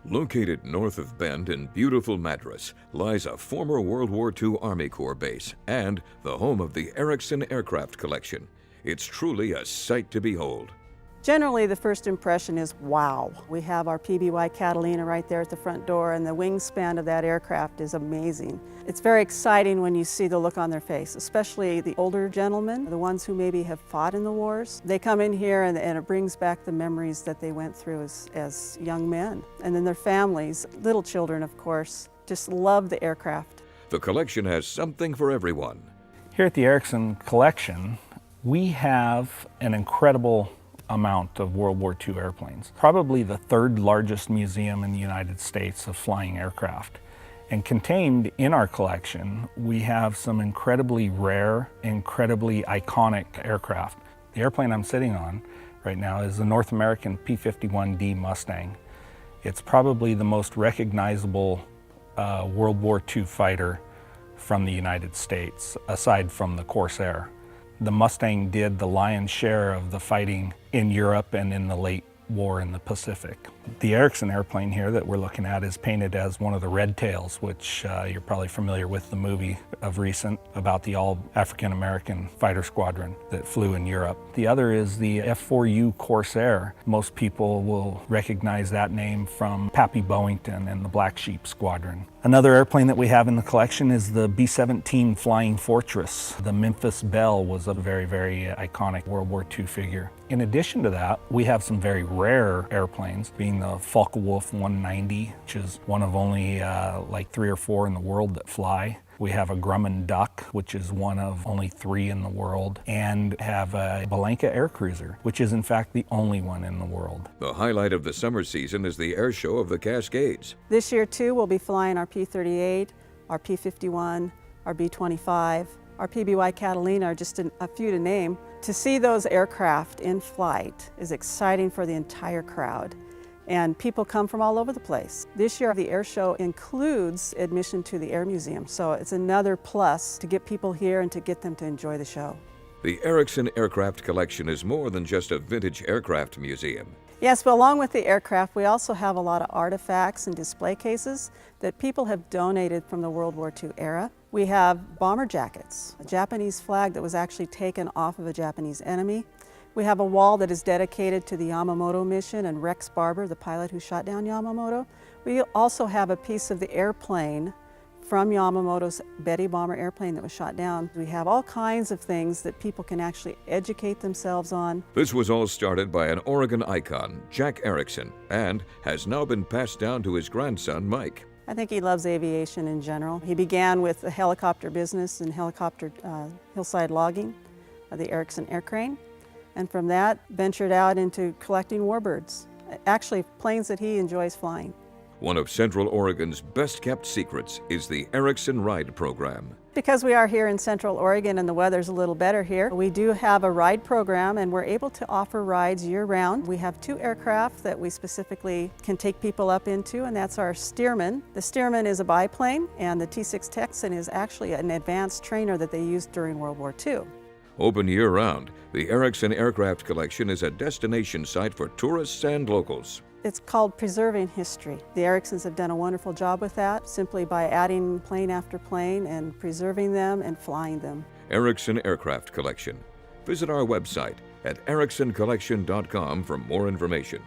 Located north of Bend in beautiful Madras lies a former World War II Army Corps base and the home of the Erickson Aircraft Collection. It's truly a sight to behold. Generally, the first impression is wow. We have our PBY Catalina right there at the front door, and the wingspan of that aircraft is amazing. It's very exciting when you see the look on their face, especially the older gentlemen, the ones who maybe have fought in the wars. They come in here and it brings back the memories that they went through as young men. And then their families, little children of course, just love the aircraft. The collection has something for everyone. Here at the Erickson Collection, we have an incredible amount of World War II airplanes. Probably the third largest museum in the United States of flying aircraft. And contained in our collection, we have some incredibly rare, incredibly iconic aircraft. The airplane I'm sitting on right now is the North American P-51D Mustang. It's probably the most recognizable World War II fighter from the United States, aside from the Corsair. The Mustang did the lion's share of the fighting in Europe and in the late war in the Pacific. The Erickson airplane here that we're looking at is painted as one of the Red Tails, which you're probably familiar with the movie of recent about the all African-American fighter squadron that flew in Europe. The other is the F-4U Corsair. Most people will recognize that name from Pappy Boeington and the Black Sheep Squadron. Another airplane that we have in the collection is the B-17 Flying Fortress. The Memphis Belle was a very, very iconic World War II figure. In addition to that, we have some very rare airplanes, being the Focke-Wulf 190, which is one of only like 3 or 4 in the world that fly. We have a Grumman Duck, which is one of only 3 in the world, and have a Belenka air cruiser, which is in fact the only one in the world. The highlight of the summer season is the air show of the Cascades. This year too, we'll be flying our P-38, our P-51, our B-25, our PBY Catalina are just a few to name. To see those aircraft in flight is exciting for the entire crowd. And people come from all over the place. This year, the air show includes admission to the Air Museum, so it's another plus to get people here and to get them to enjoy the show. The Erickson Aircraft Collection is more than just a vintage aircraft museum. Yes, but along with the aircraft, we also have a lot of artifacts and display cases that people have donated from the World War II era. We have bomber jackets, a Japanese flag that was actually taken off of a Japanese enemy. We have a wall that is dedicated to the Yamamoto mission and Rex Barber, the pilot who shot down Yamamoto. We also have a piece of the airplane from Yamamoto's Betty bomber airplane that was shot down. We have all kinds of things that people can actually educate themselves on. This was all started by an Oregon icon, Jack Erickson, and has now been passed down to his grandson, Mike. I think he loves aviation in general. He began with the helicopter business and helicopter hillside logging of the Erickson aircrane, and from that ventured out into collecting warbirds, actually planes that he enjoys flying. One of Central Oregon's best-kept secrets is the Erickson Ride program. Because we are here in Central Oregon and the weather's a little better here, we do have a ride program and we're able to offer rides year-round. We have 2 aircraft that we specifically can take people up into, and that's our Stearman. The Stearman is a biplane, and the T-6 Texan is actually an advanced trainer that they used during World War II. Open year-round, the Erickson Aircraft Collection is a destination site for tourists and locals. It's called preserving history. The Ericksons have done a wonderful job with that, simply by adding plane after plane and preserving them and flying them. Erickson Aircraft Collection. Visit our website at ericksoncollection.com for more information.